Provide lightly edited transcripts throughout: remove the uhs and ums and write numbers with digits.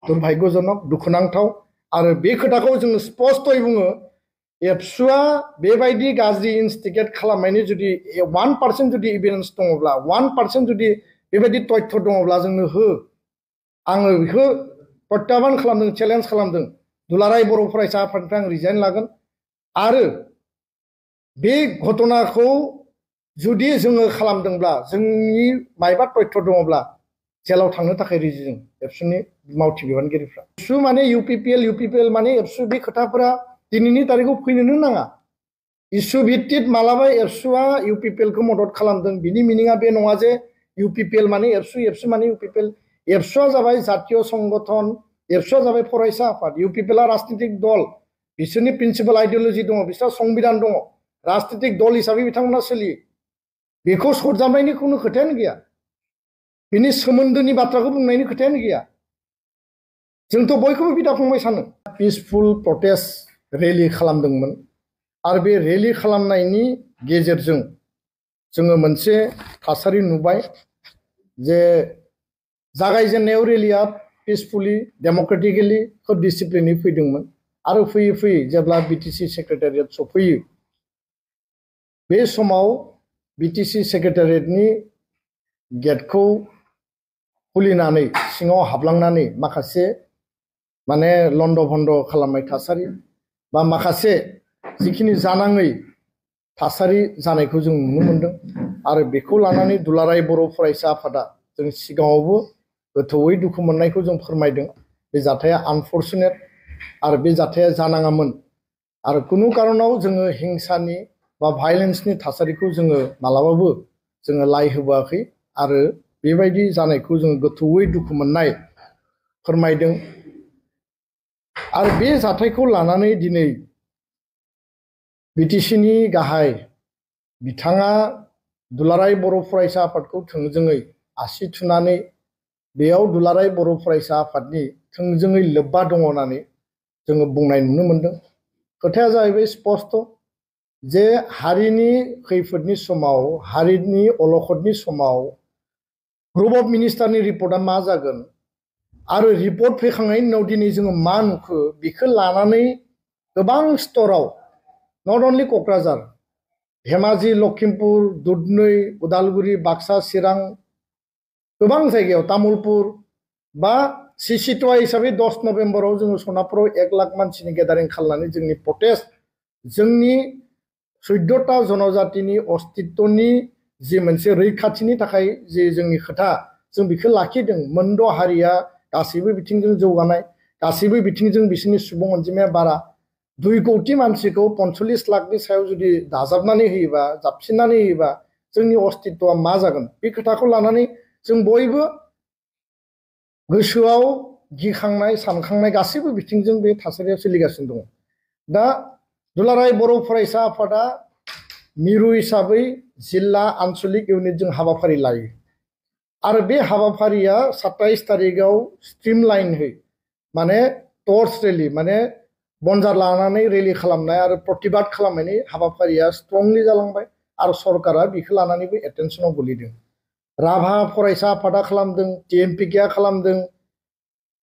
दुर्भाग्यजनक दुखुनांथाव आरो बे खोथाखौ जों स्पष्टयै बुङो एबसुआ बेबायदि गाज्रि इनस्टिगेट खालामनायनि जुदि 1% जुदि एभिडेन्स दङब्ला 1% जुदि बेबायदि तथ्य दङब्ला जोंनो हो आङो बेखौ प्रत्याबान खालामदों चेलेन्ज खालामदों दुलाराय बर' फरायसा आफादनिफ्राय आं रिजाइन लागोन आरो बे घटनाखौ जुदि जोङो खालामदोंब्ला जोंनि मायबा तथ्य दङब्ला जेलाव थांनो थाखाय रेडि जों एबसुनि मावथि बिबानगिरिफ्रा एबसु माने इउपिपिएल माने एबसु बे खोथाफोरा दिनैनि तारिखआव फैनोनो नाङा इसु भित्तिक मालाबा एबसुआ इउपिपिएलखौ मदद खालामदों बिनि मिनिङा बे नङा जे इउपिपिएल माने एबसु माने इउपिपिएल एबसुआ जाबाय जातीय संगठन एबसुआ जाबाय फरायसा आफाद इउपिपिएलआ राजनीतिक दल बिसोरनि प्रिन्सिपाल आइडियोलजि दङ बिसोरहा संबिधान दङ राजनीतिक दल हिसाबै बिथांमोना सोलियो बेखौ सरजाबनायनि खुनु खोथायानो गैया बिनि सोमोन्दोनि बाथ्राखौ बुंनायनि खोथायानो गैया जोंथ' बयखौबो बिदा फंबाय सानो पिसफुल प्रटेस्ट रेलि खालामदोंमोन आरो बे रेलि खालामनायनि गेजेरजों जोङो मोनसे थासारि नुबाय जे जागायजेननायाव रेलिया पिसफुली डेम'क्रेटिकेलि खोब डिसिप्लिनै फैदोंमोन आरो फैयै फैयै जेब्ला बिटिसि सेक्रेटारियेट सफैयो बे समाव बिटिसि सेक्रेटारियेटनि गेटखौ खुलिनानै सिङाव हाबलांनानै माखासे माने लन्ड भन्ड खालामनाय थासारि बा माखासे जिखिनि जानाङै थासारि जानायखौ जों नुनो मोनदों आरो बेखौ लानानै दुलाराय बर' फरायसा आफादा जों सिगाङावबो गोथौयै दुखु मोननायखौ जों फोरमायदों बे जाथाया आनफर्चुनेट आरो बे जाथाया जानाङामोन आरो कुनु कारनाव जोङो हिंसानि बा भायलेन्सनि थासारिखौ जोङो मालाबाबो जोङो लाय होबोआखै आरो बेबायदि जानायखौ जोङो गोथौयै दुखु मोननाय फोरमायदों आरो बे जाथायखौ लानानै दिनै बिटिसिनि गाहाय बिथाङा दुलाराय बर' फरायसा आफादखौ थोंजोङै आसि थुनानै बेयाव दुलाराय बर' फरायसा आफादनि थोंजोङै लोब्बा दङ होननानै जोङो बुंनाय नुनो मोनदों खोथाया जाहैबाय स्पष्ट जे हारिनि खैफोदनि समाव हारिनि अलखदनि समाव ग्रुप अफ मिनिस्टारनि रिपर्टआ मा जागोन आरो रिपर्ट फैखांनायनि उनाव दिनै जोङो मा नुखो बेखौ लानानै गोबां स्तराव नट अनलि क'क्राझार धेमाजि लखिमपुर दुधनৈ उदालगुरि बाक्सा चिरां गोबां जायगायाव तामुलपुर बा सिसिट'वा हिसाबै 10 नभेम्बराव जोङो सनापुराव 1 लाख मानसिनि गेदारिं खालामनानै जोंनि प्रटेस्ट जोंनि 14टा जनजातिनि अस्तित्वनि जि मोनसे रैखाथिनि थाखाय जि जोंनि खोथा जों बेखौ लाखिदों मोनद' हारिया गासैबो बिथिंजों जौगानाय गासैबो बिथिंजों बिसोरनि सुबुं अनजिमाया बारा 2 कौटि मानसिखौ 45 लाखनि सायाव जुदि दाजाबनानै होयोबा जाबसिननानै होयोबा जोंनि अस्तित्वआ मा जागोन बे खोथाखौ लानानै जों बयबो गोसोआव गिखांनाय सानखांनाय गासैबो बिथिंजों बे थासारिया सोलिगासिनो दङ दा दुलाराय बर' फरायसा आफादा मिरु हिसाबै जिल्ला आन्चलिक इउनिटजों हाबाफारि लायो आरो बे हाबाफारिया 27 तारिखआव स्ट्रिमलाइनहै माने टर्च रेलि माने बनजार लानानै रेलि खालामनाय आरो प्रतिबाद खालामनायनि हाबाफारिया स्ट्रंलि जालांबाय आरो सरकारा बेखौ लानानैबो एटेनसनाव गोलैदों राभा फरायसा आफादा खालामदों टिएमपिकेआ खालामदों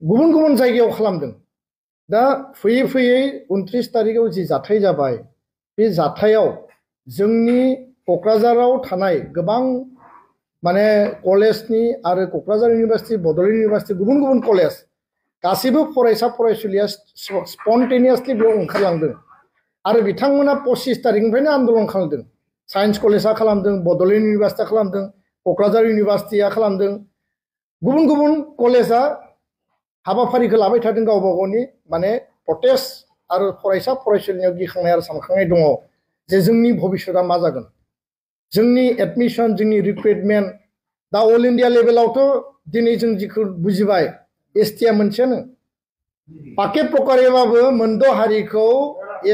गुबुन गुबुन जायगायाव खालामदों दा फैयै फैयै 29 तारिखआव जि जाथाय जाबाय बे जाथायाव जोंनि क'क्राझाराव थानाय गोबां माने कलेजनि आरो क'क्राझार इउनिभार्सिटि बड'लेण्ड इउनिभार्सिटि गुबुन गुबुन कलेज गासैबो फरायसा फरायसुलिया स्पन्टेनियासलि बेयाव ओंखारलांदों आरो बिथांमोना 25 तारिखनिफ्रायनो आन्दलन खालामदों साइन्स कलेजआ खालामदों बड'लेण्ड इउनिभार्सिटिया खालामदों क'क्राझार इउनिभार्सिटिया खालामदों गुबुन गुबुन कलेजआ हाबाफारिखौ लाबाय थादों गावबा गावनि माने प्रटेस्ट आरो फरायसा फरायसुलिनियाव गिखांनाय आरो सानखांनाय दङ जे जोंनि भबिष्यतआ मा जागोन जोंनि एडमिशन जोंनि रिक्रुटमेन्ट दा अल इन्डिया लेभेलावथ' दिनै जों जिखौ बुजिबाय एसटिआ मोनसेयानो पाके प्रकारेबाबो मोनद' हारिखौ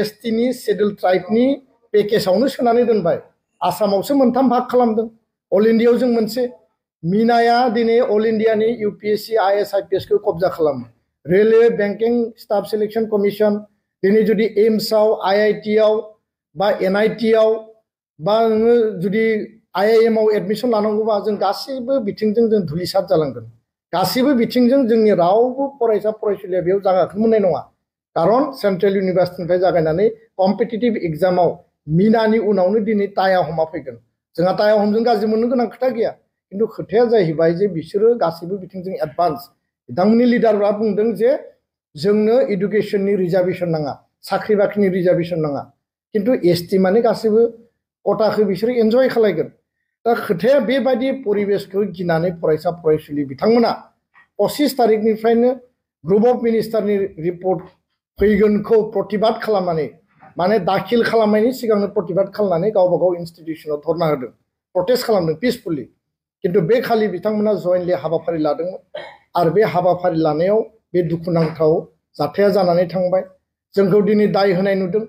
एसटिनि शेड्युल ट्राइबनि पेकेजावनो सोनानै दोनबाय आसामावसो मोनथाम भाग खालामदों अल इन्डियायाव जों मोनसे मिनाया दिनै अल इन्डियानि इउपिएससि आइएस आइपिएसखौ कब्जा खालामो railway banking staff selection commission दिनै जुदि एम्सआव आइआइटिआव बा एनआइटिआव बा नोङो जुदि आइआइएमआव एडमिसन लानांगौबा जों गासैबो बिथिंजों जों धुलिसात जालांगोन गासिबो बिथिंजों जोंनि रावबो फरायसा फरायसुलिया बेयाव जागाखौ मोननाय नङा खारन सेन्ट्रेल इउनिभार्सिटिनिफ्राय जागायनानै कम्पिटिटिभ एग्जामाव मिनानि उनावनो दिनै टाया हमा फैगोन जोंहा टाया हमजों गाज्रि मोननो गोनां खोथा गैया किन्तु खोथाया जाहैबाय जे बिसोरो गासिबो बिथिंजों एडभान्स बिथांमोननि लिडारफ्रा बुंदों जे जोंनो इडुकेसननि रिजार्भेसन नाङा साख्रि बाख्रिनि रिजार्भेसन नाङा किन्तु एसटि माने गासिबो कटाखौ बिसोरो एन्जय खालायगोन दा खोथाया बेबायदि परिबेसखौ गिनानै फरायसा फरायसुलि बिथांमोना 25 तारिखनिफ्रायनो ग्रुप अफ मिनिस्टारनि रिपर्ट फैगोनखौ प्रतिबाद खालामनानै माने दाखिल खालामनायनि सिगांनो प्रतिबाद खालामनानै गावबा गाव इनस्टिट्यूशनाव धरना होदों प्रटेस्ट खालामदों पिसफुलि किन्तु बे खालि बिथांमोना जयेन्टलि हाबाफारि लादोंमोन आरो बे हाबाफारि लानायाव बे दुखुनांथाव जाथाया जानानै थांबाय जोंखौ दिनै दाय होनाय नुदों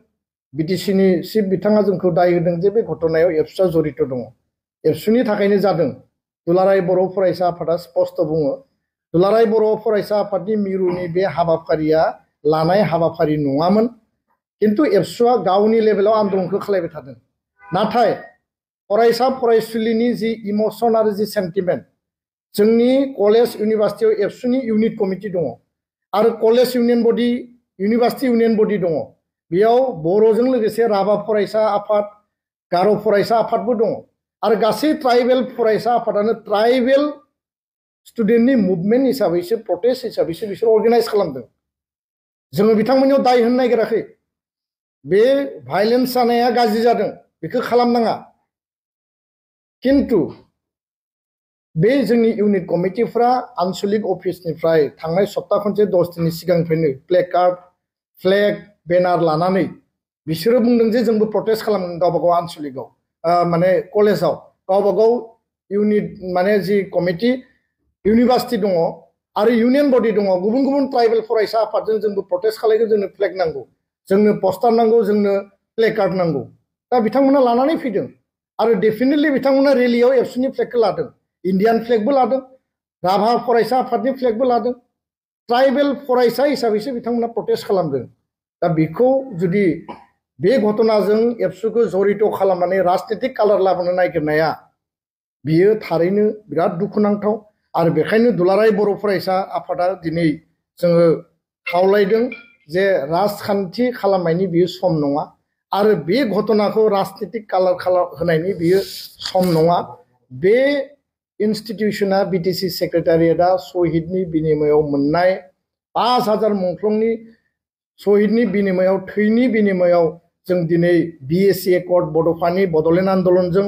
बिटिसिनि चिफ बिथाङा जोंखौ दाय होदों जे बे घटनायाव एबसुआ जड़ित दङ एबसुनि थाखायनो जादों दुलाराय बर' फरायसा आफादा स्पष्ट बुङो दुलाराय बर' फरायसा आफादनि मिरुनि बे हाबाफारिया लानाय हाबाफारि नङामोन किन्तु एबसुआ गावनि लेभेलाव आन्दोलनखौ खालायबाय थादों नाथाय फरायसा फरायसुलिनि जि इमोशन आरो जि सेन्टिमेन्ट जोंनि कलेज इउनिभार्सिटियाव एबसुनि इउनिट कमिटि दङ आरो कलेज इउनियन बडि इउनिभार्सिटि इउनियन बडि दङ बेयाव बर'जों लोगोसे राभा फरायसा आफाद गार' फरायसा आफादबो दङ आरो गासै ट्राइबेल फरायसा आफादानो ट्राइबेल स्टुडेन्टनि मुभमेन्ट हिसाबैसो प्रटेस्ट हिसाबैसो बिसोर अर्गानाइज खालामदों जोङो बिथांमोननियाव दाय होनो नागिराखै बे भायलेन्स जानाया गाज्रि जादों बेखौ खालामनाङा किन्तु बे जोंनि इउनिट कमिटिफ्रा आनसलिक अफिसनिफ्राय थांनाय सप्ता खनसे 10 दिननि सिगांनिफ्रायनो प्लेकार्ड फ्लेग बेनार लानानै बिसोरो बुंदों जे जोंबो प्रटेस्ट खालामगोन गावबा गाव आनसलिकआव माने कलेजाव गावबा गाव इउनिट माने जि कमिटि इउनिभार्सिटि दङ आरो इउनियन बडि दङ गुबुन गुबुन ट्राइबेल फरायसा आफादजों जोंबो प्रटेस्ट खालामगोन जोंनो फ्लेग नांगौ जोंनो पस्टार नांगौ जोंनो प्लेकार्ड नांगौ दा बिथांमोना लानानै फैदों आरो डेफिनेटलि बिथांमोना रेलियाव एबसुनि फ्लेगखौ लादों इन्डियान फ्लेगबो लादों राभा फरायसा आफादनि फ्लेगबो लादों ट्राइबेल फरायसा हिसाबैसो बिथांमोना प्रटेस्ट खालामदों दा बेखौ जुदि बे घटनाजों एबसुखौ जड़ित खालामनानै राजनीतिक कालार लाबोनो नागिरनाया बियो थारैनो बिराद दुखुनांथाव आरो बेखायनो दुलाराय बर' फरायसा आफादा दिनै जोङो खावलायदों जे राजखान्थि खालामनायनि बियो सम नङा आरो बे घटनाखौ राजनीतिक कालार होनायनि बियो सम नङा बे इन्स्टिट्यूशना बिटिसि सेक्रेटारियेटआ शहीदनि बिनिमयाव मोननाय 5000 मुंख्लंनि शहीदनि बिनिमयाव थैनि बिनिमयाव जों दिनै बिएसि एकर्ड बड'फानि बड'लेण्ड आन्दलनजों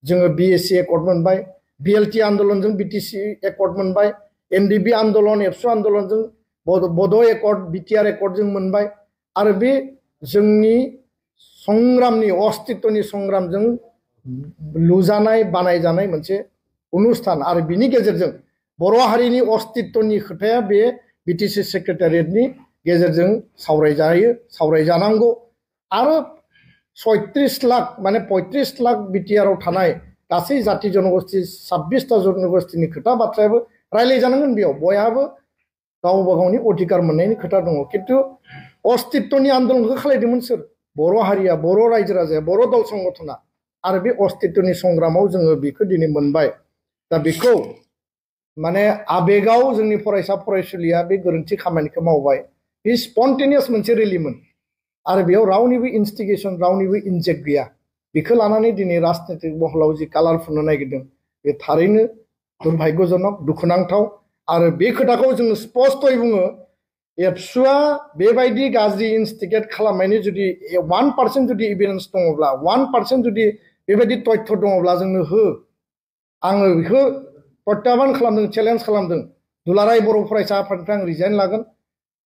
जोङो बिएसि एकर्ड मोनबाय बिएलटि आन्दलनजों बिटिसि एकर्ड मोनबाय एनडिबि आन्दलन एबसु आन्दलनजों बड' एकर्ड बिटिआर एकर्डजों मोनबाय आरो बे जोंनि संग्रामनि अस्तित्वनि संग्रामजों लुजानाय बानायजानाय मोनसे अनुस्थान आरो बिनि गेजेरजों बर' हारिनि अस्तित्वनि खोथाया बे बिटिसि सेक्रेटारियेटनि गेजेरजों सावरायजानांगौ आरो 36 लाख माने 35 लाख बिटिआरआव थानाय गासै जाति जनगोष्ठी 26टा जनगोष्ठीनि खोथा बाथ्रायाबो रायलायजानांगोन बेयाव बयहाबो गावबा गावनि अधिकार मोननायनि खोथा दङ किन्तु अस्तित्वनि आन्दोलनखौ खालायदोंमोन सोर बर' हारिया बर' रायजो राजाया बर' दल संगठना आरो बे अस्तित्वनि संग्रामाव जोङो बेखौ दिनै मोनबाय दा बेखौ माने आबेगाव जोंनि फरायसा फरायसुलिया बे गोरोन्थि खामानिखौ मावबाय बे स्पन्टेनियास मोनसे रेलिमोन आरो बेयाव रावनिबो इनस्टिगेसन रावनिबो इनजेक्ट गैया बेखौ लानानै दिनै राजनीतिक महलाव जि कालार फुननो नागिरदों बे थारैनो दुर्भाग्यजनक दुखुनांथाव आरो बे खोथाखौ जोङो स्पष्टयै बुङो एबसुआ बेबायदि गाज्रि इनस्टिगेट खालामनायनि जुदि 1% जुदि एभिडेन्स दङब्ला 1% जुदि बेबायदि तथ्य दङब्ला जोंनो हो आङो बेखौ प्रत्याबान खालामदों चेलेन्ज खालामदों दुलाराय बर' फरायसा आफादनिफ्राय आं रिजाइन लागोन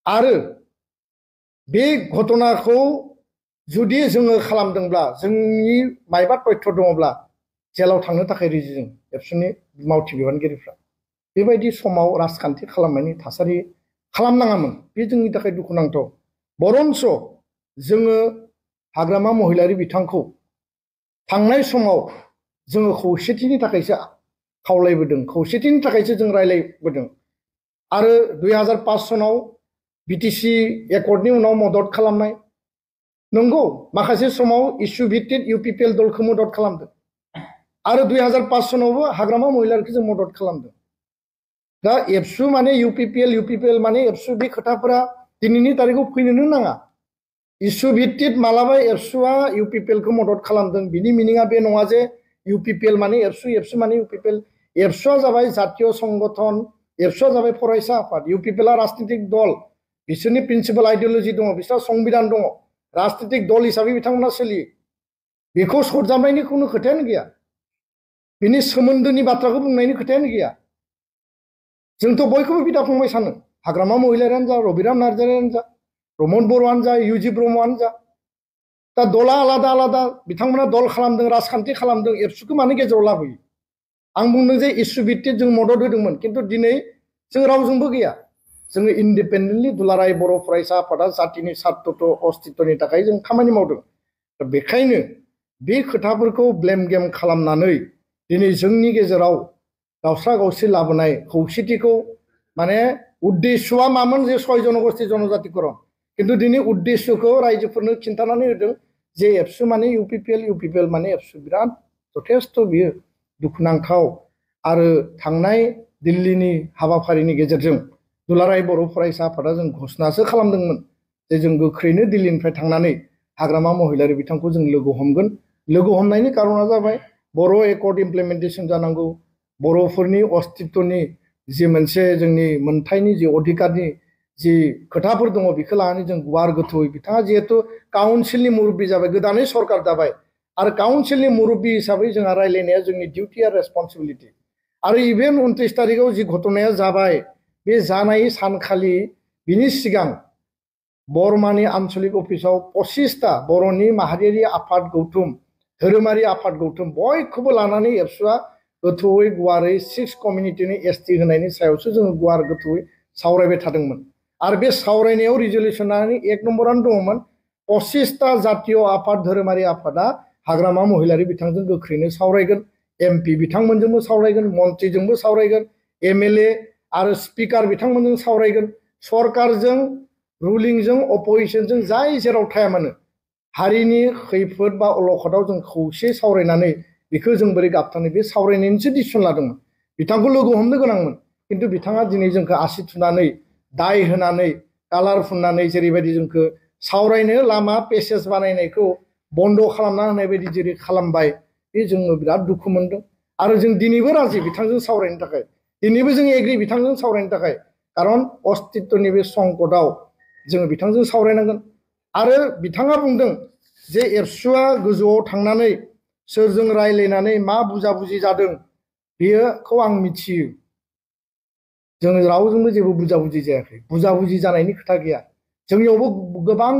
आरो बे घटनाखौ जुदि जोङो खालामदोंब्ला जोंनि मायबा तथ्य दङब्ला जेलाव थांनो थाखाय रेडि जों एबसुनि मावथि बिबानगिरिफ्रा बेबायदि समाव राजखान्थि खालामनायनि थासारि खालामनाङामोन बे जोंनि थाखाय दुखुनांथाव बरन्स जोङो हाग्रामा महिलारि बिथांखौ थांनाय समाव जोङो खौसेथिनि थाखायसो खावलायबोदों खौसेथिनि थाखायसो जों रायलायबोदों आरो 2005 सनाव बिटिसि एकर्डनि उनाव मदद खालामनाय नंगौ माखासे समाव इसु भित्तिक इउपिपिएल दलखौ मदद खालामदों आरो 2005 सनावबो हाग्रामा महिलारिखौ जों मदद खालामदों दा एबसु माने इउपिपिएल माने एबसु बे खोथाफोरा दिनैनि तारिखाव फैनोनो नाङा इसु भित्तिक मालाबा एबसुआ इउपिपिएलखौ मदद खालामदों बिनि मिनिङा बे नङा जे इउपिपिएल माने एबसु माने इउपिपिएल एबसुआ जाबाय जातीय संगठन एबसुआ जाबाय फरायसा आफाद इउपिपिएलआ राजनीतिक दल बिसोरनि प्रिन्सिपाल आइडियोलजि दङ बिसोरहा संबिधान दङ राजनीतिक दल हिसाबै बिथांमोना सोलियो बेखौ सरजाबनायनि खुनु खोथायानो गैया बिनि सोमोन्दोनि बाथ्राखौ बुंनायनि खोथायानो गैया जोंथ' बयखौबो बिदा फंबाय सानो हाग्रामा महिलारियानो जा रबिराम नार्जारियानो जा प्रमद बर'आनो जा इउजि ब्रह्मआनो जा दा दला आलादा आलादा बिथांमोना दल खालामदों राजखान्थि खालामदों एबसुखौ मानो गेजेराव लाबोयो आं बुंदों जे इसु भित्तिक जों मदद होदोंमोन खिन्थु दिनै जों रावजोंबो गैया जोङो इन्डिपेन्डेन्टलि दुलाराय बर' फरायसा आफादा जातिनि सार्थ अस्तित्वनि थाखाय जों खामानि मावदों दा बेखायनो बे खोथाफोरखौ ब्लेम गेम खालामनानै दिनै जोंनि गेजेराव गावस्रा गावस्रि लाबोनाय खौसेथिखौ माने उद्देश्यआ मामोन जे 6 जनगोष्ठी जनजातिकरण खिन्थु दिनै उद्देश्यखौ रायजोफोरनो खिन्थानानै होदों जे एबसु माने इउपिपिएल माने एबसु बिराद जथेस्थ' बियो दुखुनांथाव आरो थांनाय दिल्लीनि हाबाफारिनि गेजेरजों दुलाराय बर' फरायसा आफादा जों घोषणासो खालामदोंमोन जे जों गोख्रैनो दिल्लीनिफ्राय थांनानै हाग्रामा महिलारि बिथांखौ जों लोगो हमगोन लोगो हमनायनि कारना जाबाय बर' एकर्ड इमप्लिमेन्टेसन जानांगौ बर'फोरनि अस्तित्वनि जि मोनसे जोंनि मोनथायनि जि अधिकारनि जि खोथाफोर दङ बेखौ लानानै जों गुवार गोथौयै बिथाङा जिहेतु काउन्सिलनि मुरब्बी जाबाय गोदानै सरकार दाबाय आरो काउन्सिलनि मुरब्बी हिसाबै जोंहा रायलायनाया जोंनि डिउटि आरो रेसपन्सिबिलिटि आरो इभेन 29 तारिखाव जि घटनाया जाबाय बे जानाय सानखालि बिनि सिगां बरमानि आन्चलिक अफिसाव 25टा बर'नि माहारियारि आफाद गौथुम धोरोमारि आफाद गौथुम बयखौबो लानानै एबसुआ गोथौयै गुवारै 6 कमिउनिटिनि एसटि होनायनि सायावसो जोङो गुवार गोथौयै सावरायबाय थादोंमोन आरो बे सावरायनायाव रिजलिउसनानि 1 नम्बरानो दङमोन 25टा जातीय आफाद धोरोमारि आफादा हाग्रामा महिलारि बिथांजों गोख्रैनो सावरायगोन एमपि बिथांमोनजोंबो सावरायगोन मन्त्रिजोंबो सावरायगोन एमएलए आरो स्पिकार बिथांमोनजों सावरायगोन सरकारजों रुलिंजों अपोजिशनजों जाय जेराव थाया मानो हारिनि खैफोद बा अलखदाव जों खौसे सावरायनानै बेखौ जों बोरै गाबथानो बे सावरायनायनिसो डिसिसन लादोंमोन बिथांखौ लोगो हमनो गोनांमोन खिन्थु बिथाङा दिनै जोंखौ आसि थुनानै दाय होनानै कालार फुननानै जेरैबायदि जोंखौ सावरायनो लामा पेसेज बानायनायखौ बन्द खालामना होनाय बायदि जेरै खालामबाय बे जोङो बिराद दुखु मोनदों आरो जों दिनैबो राजि बिथांजों सावरायनो थाखाय दिनैबो जों एग्रि बिथांजों सावरायनो थाखाय खारन अस्तित्वनि बे संकटआव जोङो बिथांजों सावरायनांगोन आरो बिथाङा बुंदों जे एबसुआ गोजौआव थांनानै सोरजों रायलायनानै मा बुजाबुजि जादों बेखौ आं मिथियो जोङो रावजोंबो जेबो बुजाबुजि जायाखै बुजाबुजि जानायनि खोथा गैया जोंनियावबो गोबां